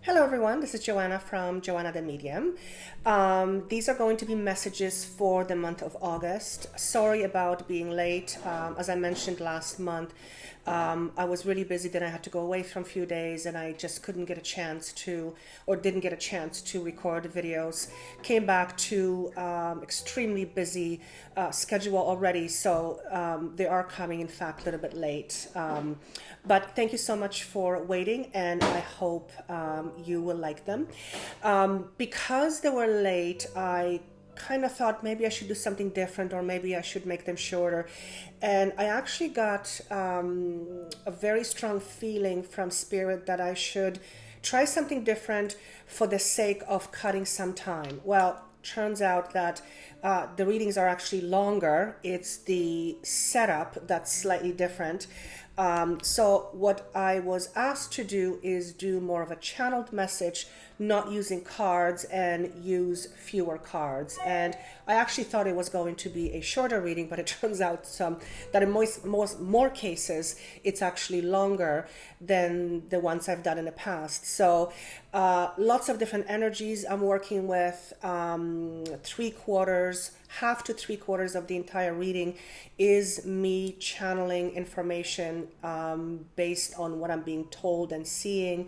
Hello everyone, this is Joanna from Joanna the Medium. These are going to be messages for the month of August. Sorry about being late. As I mentioned last month, I was really busy, then I had to go away for a few days and I just couldn't get a chance to, or didn't get a chance to record videos. Came back to extremely busy schedule already, so they are coming in fact a little bit late. But thank you so much for waiting, and I hope you will like them. Because they were late, I kind of thought maybe I should do something different, or maybe I should make them shorter. And I actually got a very strong feeling from Spirit that I should try something different for the sake of cutting some time. Well, turns out that the readings are actually longer. It's the setup that's slightly different. So what I was asked to do is do more of a channeled message, not using cards, and use fewer cards. And I actually thought it was going to be a shorter reading, but it turns out that in more cases, it's actually longer than the ones I've done in the past. So lots of different energies I'm working with. 3/4, half to 3/4 of the entire reading is me channeling information based on what I'm being told and seeing,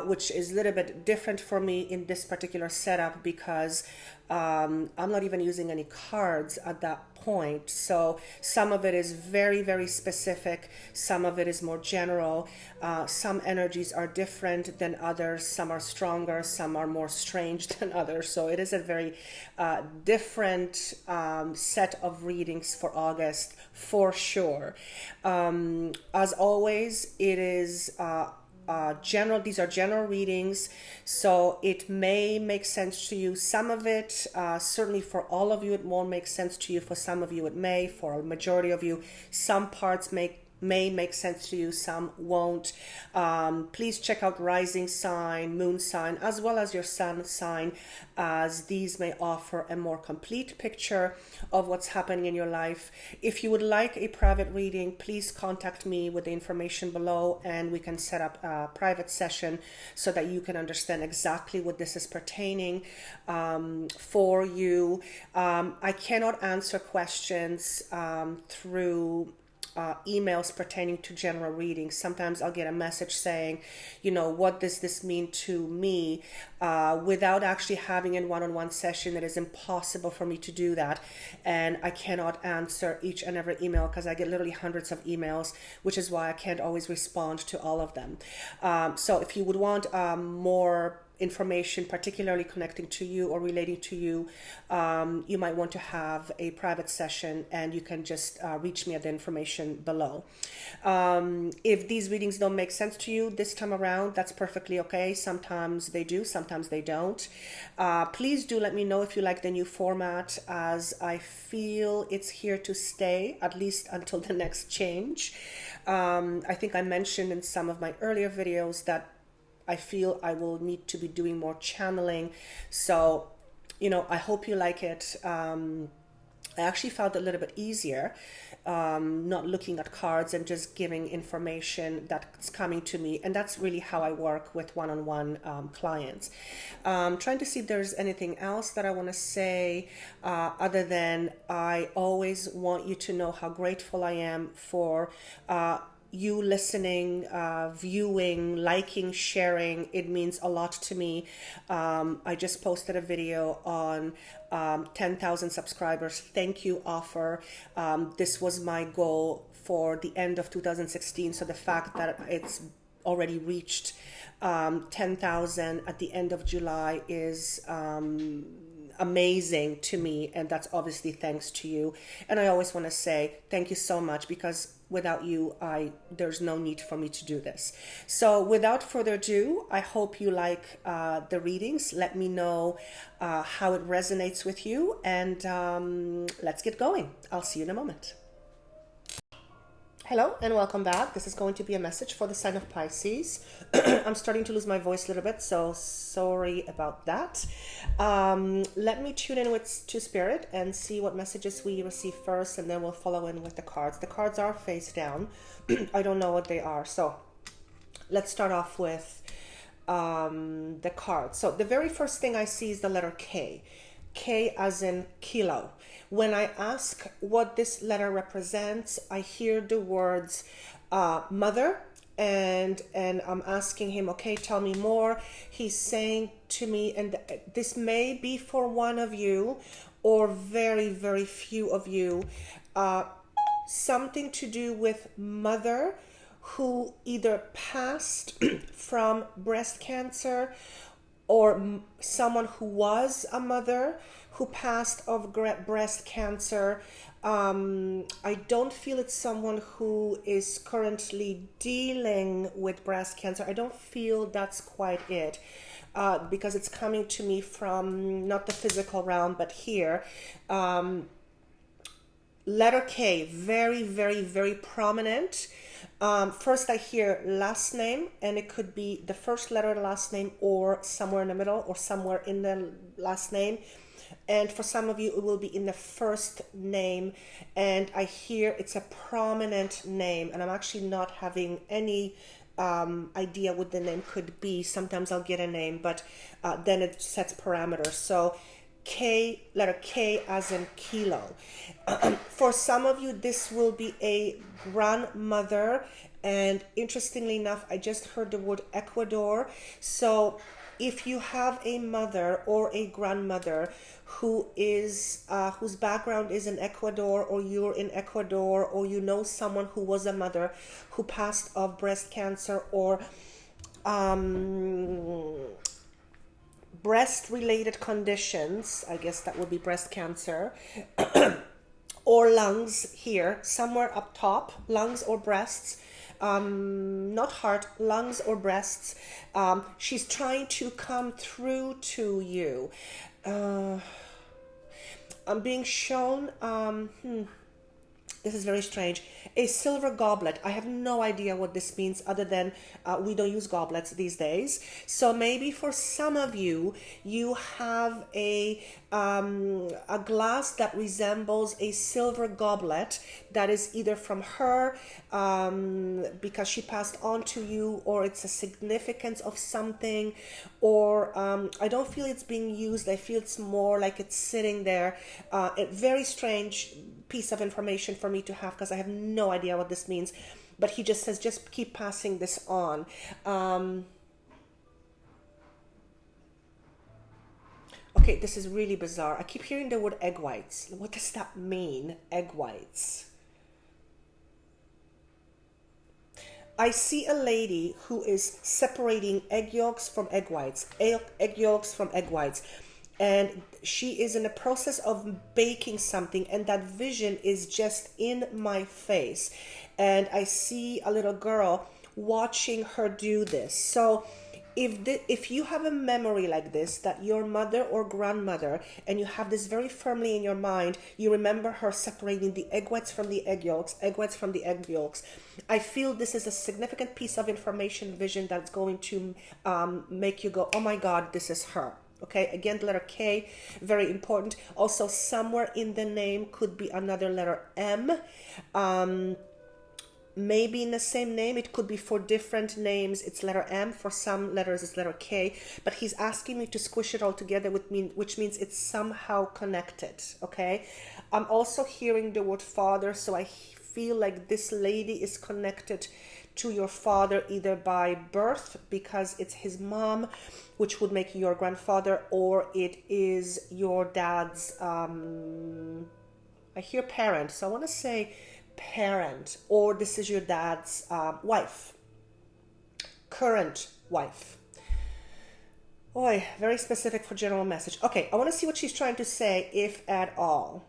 which is a little bit different for me in this particular setup because I'm not even using any cards at that point. So some of it is very, very specific. Some of it is more general. Some energies are different than others. Some are stronger. Some are more strange than others. So it is a very different set of readings for August, for sure. As always, it is general. These are general readings, so it may make sense to you. Some of it, certainly for all of you, it won't make sense to you. For some of you, it may. For a majority of you, some parts may make sense to you, some won't. Please check out rising sign, moon sign, as well as your sun sign, as these may offer a more complete picture of what's happening in your life. If you would like a private reading, please contact me with the information below, and we can set up a private session so that you can understand exactly what this is pertaining for you. I cannot answer questions through emails pertaining to general readings. Sometimes I'll get a message saying, what does this mean to me? Without actually having a one-on-one session, it is impossible for me to do that. And I cannot answer each and every email because I get literally hundreds of emails, which is why I can't always respond to all of them. So if you would want more information particularly connecting to you or relating to you, you might want to have a private session, and you can just reach me at the information below. If these readings don't make sense to you this time around, that's perfectly okay. Sometimes they do, sometimes they don't. Please do let me know if you like the new format, as I feel it's here to stay, at least until the next change. I think I mentioned in some of my earlier videos that I feel I will need to be doing more channeling. So, I hope you like it. I actually found it a little bit easier, not looking at cards and just giving information that's coming to me. And that's really how I work with one-on-one clients. Trying to see if there's anything else that I want to say, other than I always want you to know how grateful I am for you listening, viewing, liking, sharing. It means a lot to me. I just posted a video on 10,000 subscribers thank you offer. This was my goal for the end of 2016. So the fact that it's already reached 10,000 at the end of July is amazing to me, and that's obviously thanks to you. And I always want to say thank you so much, because without you, there's no need for me to do this. So without further ado, I hope you like the readings. Let me know how it resonates with you, and let's get going. I'll see you in a moment. Hello and welcome back. This is going to be a message for the sign of Pisces. I'm starting to lose my voice a little bit, so sorry about that. Let me tune in to Spirit and see what messages we receive first, and then we'll follow in with the cards. The cards are face down. I don't know what they are, so let's start off with the card. So the very first thing I see is the letter K. K as in kilo. When I ask what this letter represents, I hear the words mother, and I'm asking him, okay, tell me more. He's saying to me, and this may be for one of you or very, very few of you, something to do with mother who either passed from breast cancer, or someone who was a mother who passed of breast cancer. I don't feel it's someone who is currently dealing with breast cancer. I don't feel that's quite it, because it's coming to me from not the physical realm, but here. Letter K, very, very, very prominent. First I hear last name, and it could be the first letter of the last name or somewhere in the middle or somewhere in the last name. And for some of you, it will be in the first name. And I hear it's a prominent name, and I'm actually not having any idea what the name could be. Sometimes I'll get a name, but then it sets parameters. So K, letter K as in kilo. For some of you, this will be a grandmother. And interestingly enough, I just heard the word Ecuador. So if you have a mother or a grandmother who is whose background is in Ecuador, or you're in Ecuador, or you know someone who was a mother who passed of breast cancer, or breast related conditions, I guess that would be breast cancer, or lungs here, somewhere up top, lungs or breasts, not heart, lungs or breasts. She's trying to come through to you. I'm being shown, this is very strange, a silver goblet. I have no idea what this means, other than we don't use goblets these days. So maybe for some of you, you have a glass that resembles a silver goblet that is either from her, because she passed on to you, or it's a significance of something, or I don't feel it's being used. I feel it's more like it's sitting there. A very strange piece of information for me to have, because I have no idea what this means. But he just says, just keep passing this on. Okay, this is really bizarre. I keep hearing the word egg whites. What does that mean, egg whites? I see a lady who is separating egg yolks from egg whites, egg yolks from egg whites. And she is in the process of baking something, and that vision is just in my face. And I see a little girl watching her do this. So if you have a memory like this, that your mother or grandmother, and you have this very firmly in your mind, you remember her separating the egg whites from the egg yolks, egg whites from the egg yolks. I feel this is a significant piece of information, vision, that's going to make you go, oh my God, this is her. Okay, again, the letter K, very important. Also, somewhere in the name could be another letter M. Maybe in the same name, it could be for different names. It's letter M. For some letters, it's letter K. But he's asking me to squish it all together, which means it's somehow connected. Okay, I'm also hearing the word father, so I feel like this lady is connected to your father either by birth, because it's his mom, which would make you your grandfather, or it is your dad's, I hear parent, so I want to say parent, or this is your dad's wife, current wife. Boy, very specific for general message. Okay, I want to see what she's trying to say, if at all.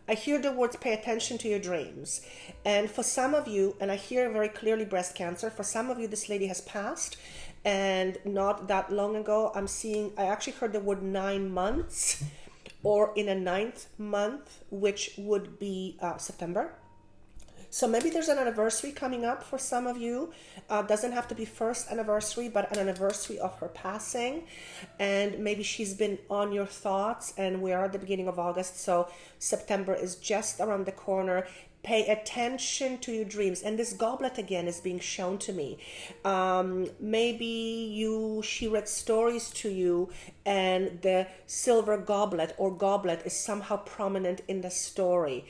I hear the words, pay attention to your dreams. And for some of you, and I hear very clearly breast cancer, for some of you, this lady has passed, and not that long ago. I actually heard the word 9 months, or in a 9th month, which would be September. So maybe there's an anniversary coming up for some of you. Doesn't have to be first anniversary, but an anniversary of her passing. And maybe she's been on your thoughts, and we are at the beginning of August. So September is just around the corner. Pay attention to your dreams. And this goblet again is being shown to me. Maybe she read stories to you and the silver goblet or goblet is somehow prominent in the story.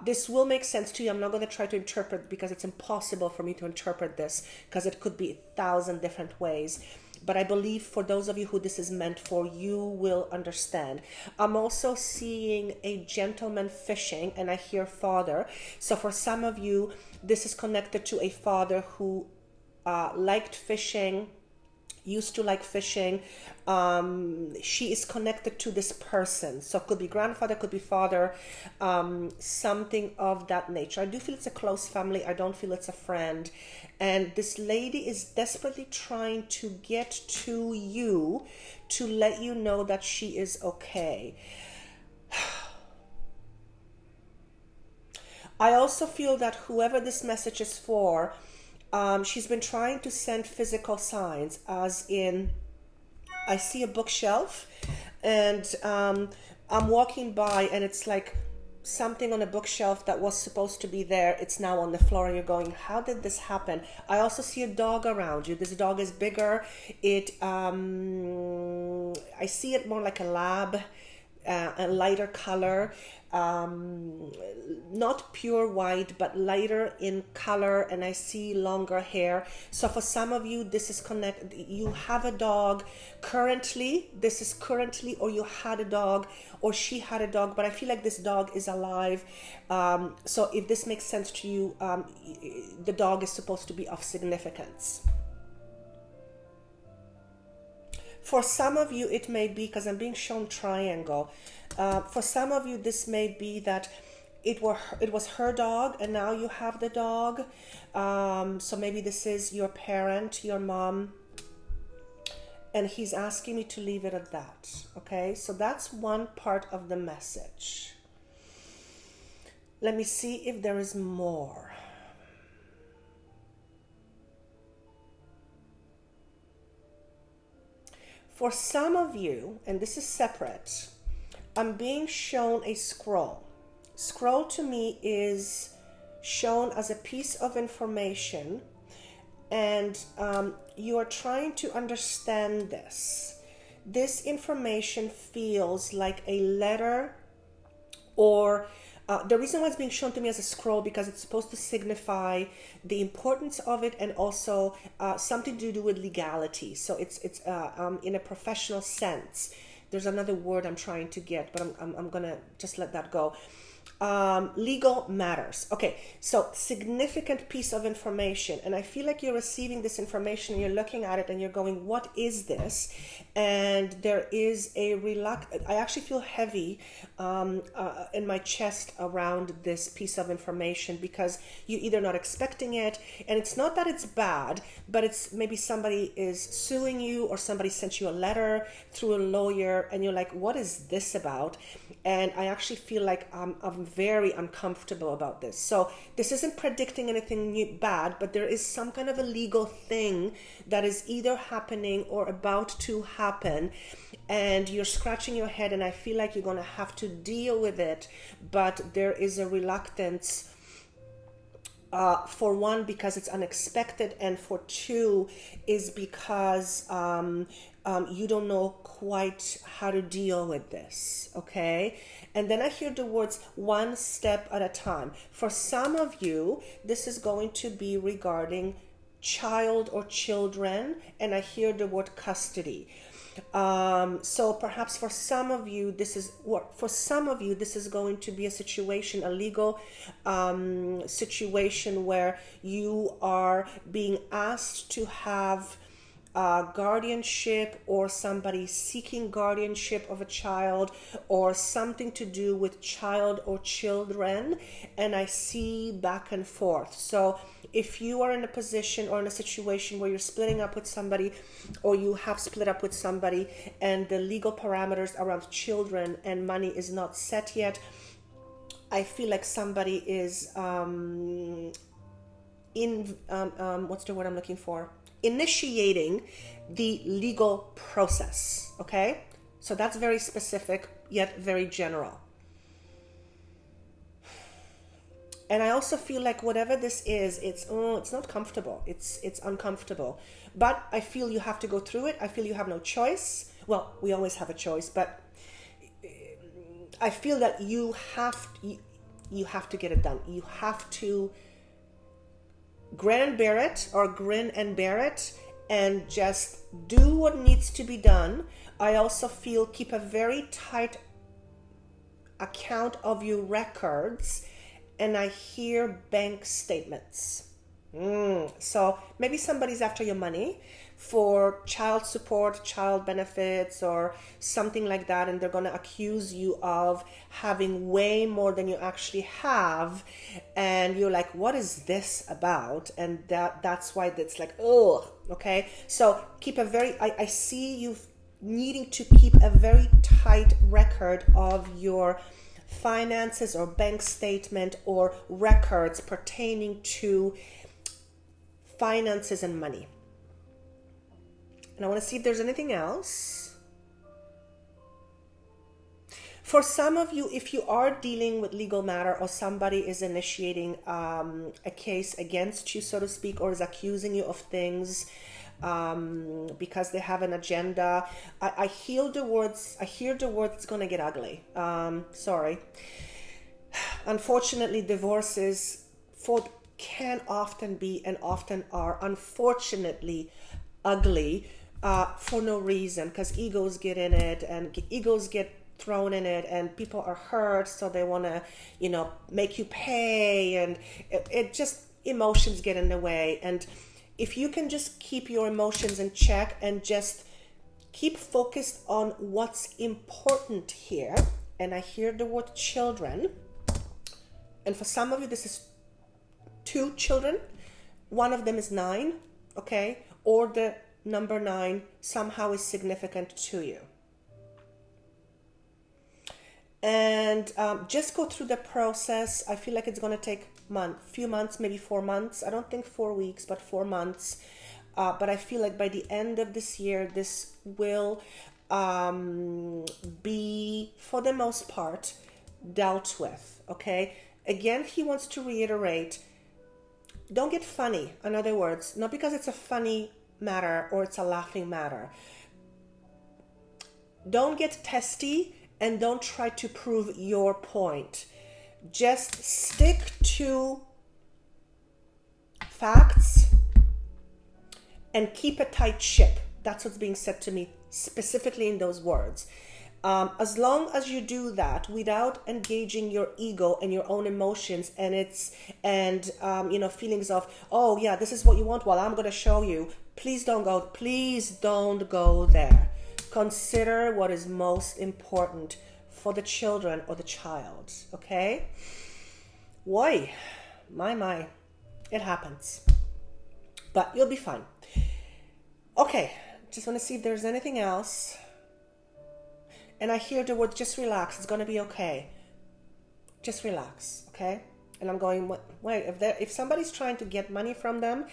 This will make sense to you. I'm not going to try to interpret because it's impossible for me to interpret this because it could be 1,000 different ways. But I believe for those of you who this is meant for, you will understand. I'm also seeing a gentleman fishing and I hear father. So for some of you, this is connected to a father who liked fishing, used to like fishing. She is connected to this person. So it could be grandfather, could be father, something of that nature. I do feel it's a close family. I don't feel it's a friend. And this lady is desperately trying to get to you to let you know that she is okay. I also feel that whoever this message is for, she's been trying to send physical signs, as in, I see a bookshelf and I'm walking by and it's like something on a bookshelf that was supposed to be there, it's now on the floor and you're going, how did this happen? I also see a dog around you. This dog is bigger. I see it more like a lab, a lighter color. Not pure white, but lighter in color, and I see longer hair. So for some of you, this is connected. You have a dog currently. This is currently, or you had a dog, or she had a dog. But I feel like this dog is alive. So if this makes sense to you, the dog is supposed to be of significance. For some of you, it may be, because I'm being shown triangle. For some of you, this may be that it was her dog and now you have the dog. So maybe this is your parent, your mom, and he's asking me to leave it at that. Okay, so that's one part of the message. Let me see if there is more. For some of you, and this is separate, I'm being shown a scroll. Scroll to me is shown as a piece of information, and you are trying to understand this. This information feels like a letter, or the reason why it's being shown to me as a scroll, because it's supposed to signify the importance of it and also something to do with legality. So it's in a professional sense. There's another word I'm trying to get, but I'm gonna just let that go. Legal matters. Okay, so significant piece of information, and I feel like you're receiving this information and you're looking at it and you're going, what is this? And there is a I actually feel heavy in my chest around this piece of information, because you're either not expecting it, and it's not that it's bad, but it's maybe somebody is suing you or somebody sent you a letter through a lawyer and you're like, what is this about? And I actually feel like I'm very uncomfortable about this. So this isn't predicting anything bad, but there is some kind of a legal thing that is either happening or about to happen, and you're scratching your head, and I feel like you're going to have to deal with it, but there is a reluctance, for one, because it's unexpected, and for two is because you don't know quite how to deal with this, okay? And then I hear the words one step at a time. For some of you, this is going to be regarding child or children, and I hear the word custody. So perhaps for some of you, this is going to be a situation, a legal situation where you are being asked to have guardianship, or somebody seeking guardianship of a child, or something to do with child or children, and I see back and forth. So if you are in a position or in a situation where you're splitting up with somebody, or you have split up with somebody, and the legal parameters around children and money is not set yet, I feel like somebody is what's the word I'm looking for? Initiating the legal process, okay? So that's very specific, yet very general. And I also feel like whatever this is, it's not comfortable. It's uncomfortable. But I feel you have to go through it. I feel you have no choice. Well, we always have a choice, but I feel that you have to get it done. You have to grin and bear it, or grin and bear it, and just do what needs to be done. I also feel keep a very tight account of your records, and I hear bank statements. So maybe somebody's after your money for child support, child benefits, or something like that, and they're going to accuse you of having way more than you actually have, and you're like, what is this about? And that's why it's like, oh, okay. So keep a very, I see you needing to keep a very tight record of your finances or bank statement or records pertaining to finances and money. And I want to see if there's anything else. For some of you, if you are dealing with legal matter, or somebody is initiating a case against you, so to speak, or is accusing you of things because they have an agenda, I hear the words, it's going to get ugly. Sorry. Unfortunately, divorces can often be, and often are, unfortunately, ugly for no reason, because egos get in it, and egos get thrown in it, and people are hurt, so they want to, make you pay, and it just, emotions get in the way. And if you can just keep your emotions in check and just keep focused on what's important here, and I hear the word children, and for some of you this is 2 children, one of them is 9, okay, or the number 9 somehow is significant to you. And just go through the process. I feel like it's going to take few months, maybe 4 months. I don't think 4 weeks, but 4 months. But I feel like by the end of this year, this will be, for the most part, dealt with, okay? Again, he wants to reiterate, don't get funny. In other words, not because it's a funny matter or it's a laughing matter. Don't get testy, and don't try to prove your point. Just stick to facts and keep a tight ship. That's what's being said to me specifically in those words. As long as you do that without engaging your ego and your own emotions and feelings of, oh yeah, this is what you want, well, I'm going to show you. Please don't go there. Consider what is most important for the children or the child, okay? Why? My, it happens. But you'll be fine. Okay, just want to see if there's anything else. And I hear the word, just relax, it's going to be okay. Just relax, okay? And I'm going, wait, if somebody's trying to get money from them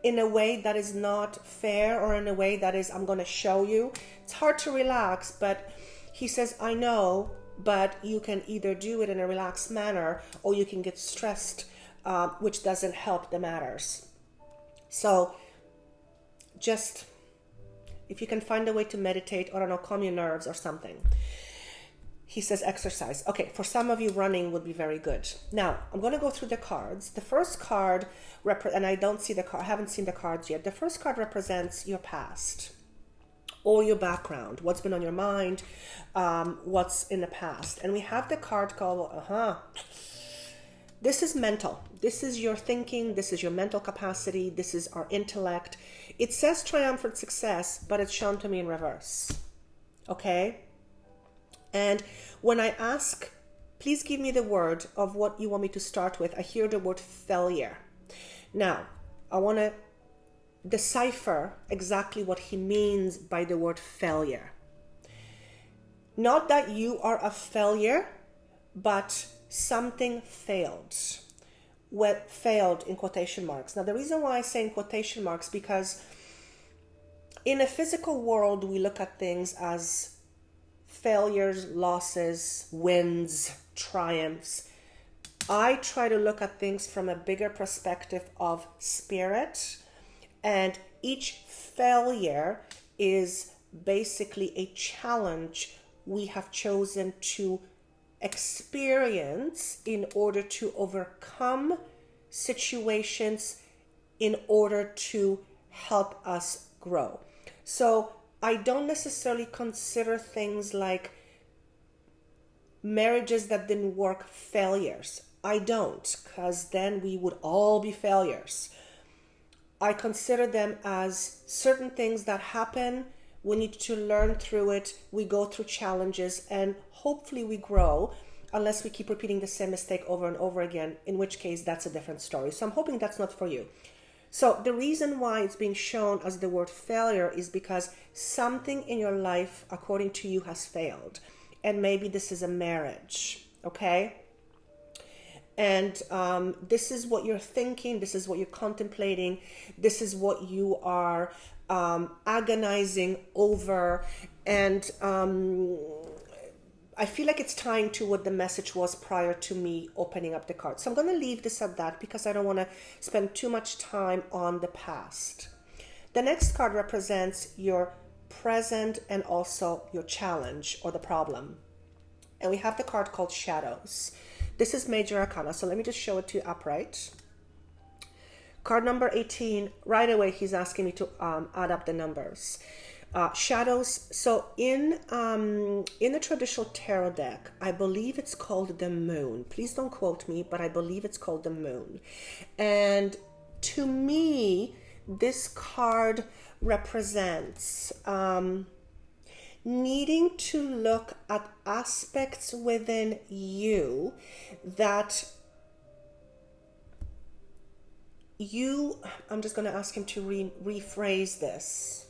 in a way that is not fair, or in a way that is, I'm going to show you, it's hard to relax. But he says, I know, but you can either do it in a relaxed manner, or you can get stressed, which doesn't help the matters. So just, if you can find a way to meditate, or I don't know, calm your nerves or something. He says exercise. Okay, for some of you, running would be very good. Now, I'm going to go through the cards. The first card, and I don't see the card, I haven't seen the cards yet. The first card represents your past or your background, what's been on your mind, what's in the past. And we have the card called, this is mental. This is your thinking. This is your mental capacity. This is our intellect. It says triumphant success, but it's shown to me in reverse. Okay? And when I ask, please give me the word of what you want me to start with, I hear the word failure. Now, I want to decipher exactly what he means by the word failure. Not that you are a failure, but something failed. Well, failed in quotation marks. Now, the reason why I say in quotation marks, because in a physical world, we look at things as failures, losses, wins, triumphs. I try to look at things from a bigger perspective of spirit, and each failure is basically a challenge we have chosen to experience in order to overcome situations in order to help us grow. So I don't necessarily consider things like marriages that didn't work failures. I don't, because then we would all be failures. I consider them as certain things that happen. We need to learn through it. We go through challenges and hopefully we grow, unless we keep repeating the same mistake over and over again, in which case that's a different story. So I'm hoping that's not for you. So the reason why it's being shown as the word failure is because something in your life, according to you, has failed. And maybe this is a marriage, okay? And this is what you're thinking, this is what you're contemplating, this is what you are agonizing over. And I feel like it's tying to what the message was prior to me opening up the card. So I'm going to leave this at that because I don't want to spend too much time on the past. The next card represents your present and also your challenge or the problem. And we have the card called Shadows. This is Major Arcana, so let me just show it to you upright. Card number 18, right away he's asking me to add up the numbers. Shadows, so in the traditional tarot deck, I believe it's called the Moon. Please don't quote me, but I believe it's called the Moon. And to me, this card represents needing to look at aspects within you that I'm just going to ask him to rephrase this.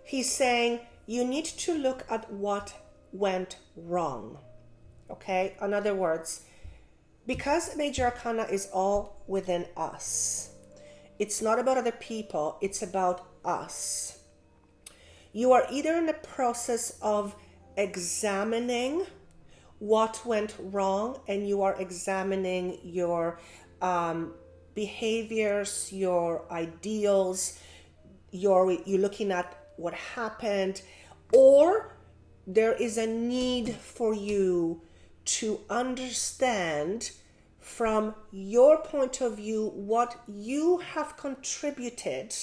He's saying you need to look at what went wrong. Okay? In other words, because Major Arcana is all within us, it's not about other people, it's about us. You are either in the process of examining what went wrong, and you are examining your behaviors, your ideals, you're looking at what happened, or there is a need for you to understand from your point of view what you have contributed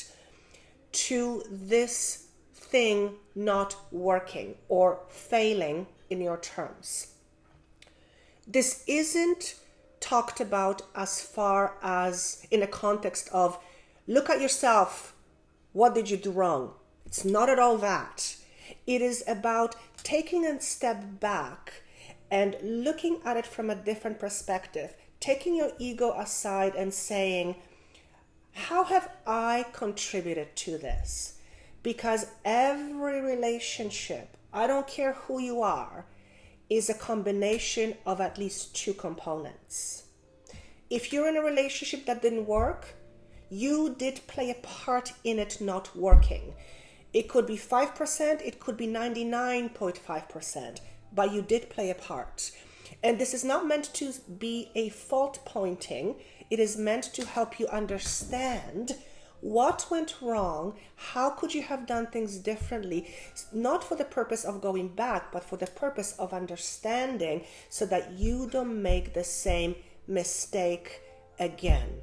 to this thing not working or failing in your terms. This isn't talked about as far as in a context of look at yourself, what did you do wrong? It's not at all that. It is about taking a step back and looking at it from a different perspective, taking your ego aside and saying, how have I contributed to this? Because every relationship, I don't care who you are, is a combination of at least two components. If you're in a relationship that didn't work, you did play a part in it not working. It could be 5%, it could be 99.5%, but you did play a part. And this is not meant to be a fault pointing. It is meant to help you understand what went wrong, how could you have done things differently, not for the purpose of going back, but for the purpose of understanding so that you don't make the same mistake again.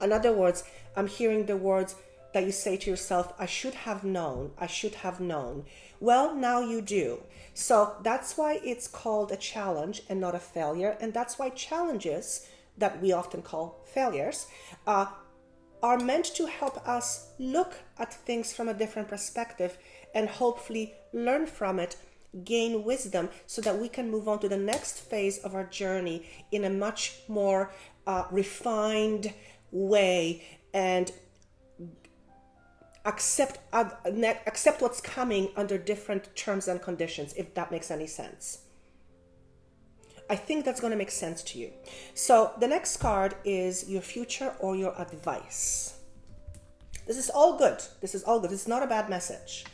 In other words, I'm hearing the words that you say to yourself, I should have known, I should have known. Well, now you do. So that's why it's called a challenge and not a failure. And that's why challenges that we often call failures are meant to help us look at things from a different perspective and hopefully learn from it, gain wisdom so that we can move on to the next phase of our journey in a much more refined way and accept what's coming under different terms and conditions, if that makes any sense. I think that's going to make sense to you. So the next card is your future or your advice. This is all good. This is all good. It's not a bad message.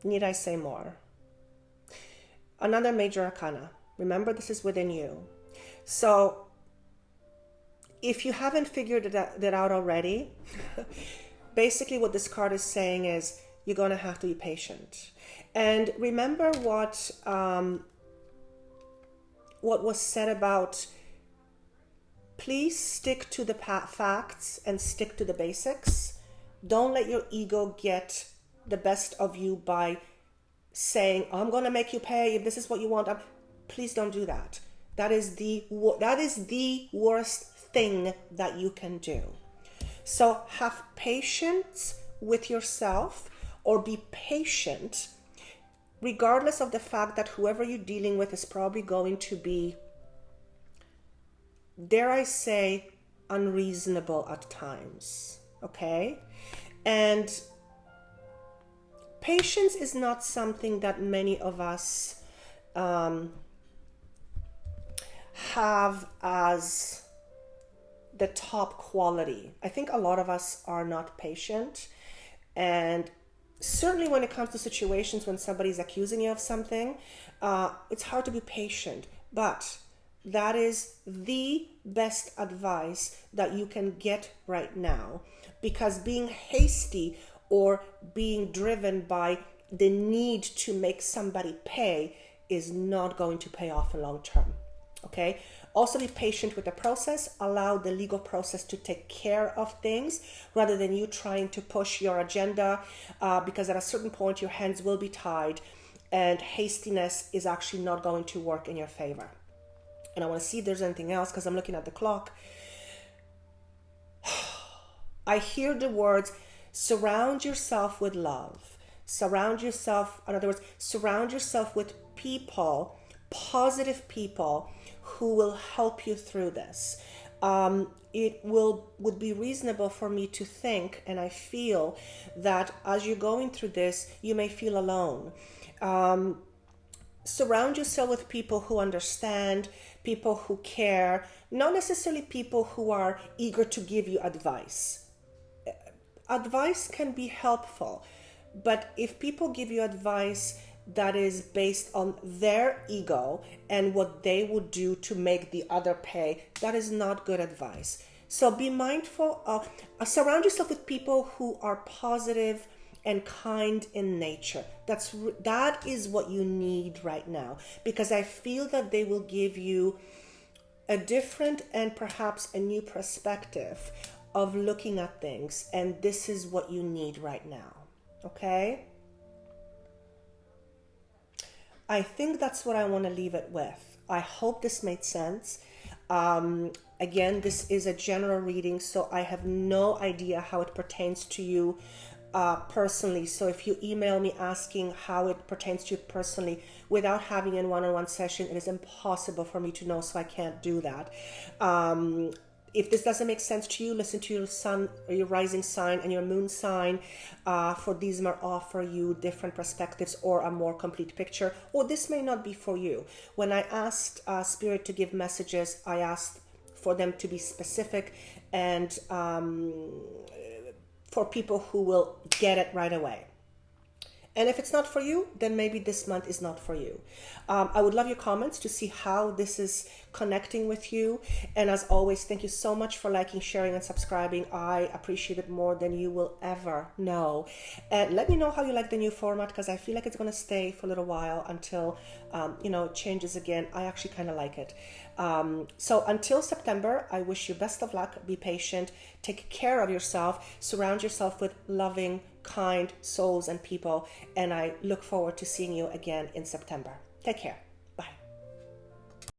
Need I say more? Another major arcana. Remember, this is within you. So if you haven't figured that out already, basically what this card is saying is you're going to have to be patient. And remember what was said about, please stick to the facts and stick to the basics. Don't let your ego get the best of you by saying, I'm going to make you pay if this is what you want. Please don't do that. That is the worst thing that you can do. So have patience with yourself, or be patient regardless of the fact that whoever you're dealing with is probably going to be, dare I say, unreasonable at times. Okay? And patience is not something that many of us have as the top quality. I think a lot of us are not patient, and certainly when it comes to situations when somebody's accusing you of something, it's hard to be patient. But that is the best advice that you can get right now, because being hasty or being driven by the need to make somebody pay is not going to pay off in long term. Okay? Also be patient with the process. Allow the legal process to take care of things rather than you trying to push your agenda, because at a certain point your hands will be tied and hastiness is actually not going to work in your favor. And I want to see if there's anything else, because I'm looking at the clock. I hear the words, surround yourself with love. Surround yourself, in other words, surround yourself with people, positive people who will help you through this. It would be reasonable for me to think, and I feel that as you're going through this, you may feel alone. Surround yourself with people who understand, people who care, not necessarily people who are eager to give you advice. Advice can be helpful, but if people give you advice that is based on their ego and what they would do to make the other pay, that is not good advice. So be mindful of, surround yourself with people who are positive and kind in nature. That is what you need right now, because I feel that they will give you a different and perhaps a new perspective of looking at things, and this is what you need right now. Okay? I think that's what I want to leave it with. I hope this made sense. Again, this is a general reading, so I have no idea how it pertains to you personally. So if you email me asking how it pertains to you personally without having a one-on-one session, it is impossible for me to know, so I can't do that. If this doesn't make sense to you, listen to your sun, your rising sign, and your moon sign. For these may offer you different perspectives or a more complete picture. Or this may not be for you. When I asked Spirit to give messages, I asked for them to be specific and for people who will get it right away. And if it's not for you, then maybe this month is not for you. I would love your comments to see how this is connecting with you. And as always, thank you so much for liking, sharing, and subscribing. I appreciate it more than you will ever know. And let me know how you like the new format, because I feel like it's going to stay for a little while until, it changes again. I actually kind of like it. So until September, I wish you best of luck. Be patient. Take care of yourself. Surround yourself with loving, kind souls and people. And I look forward to seeing you again in September. Take care.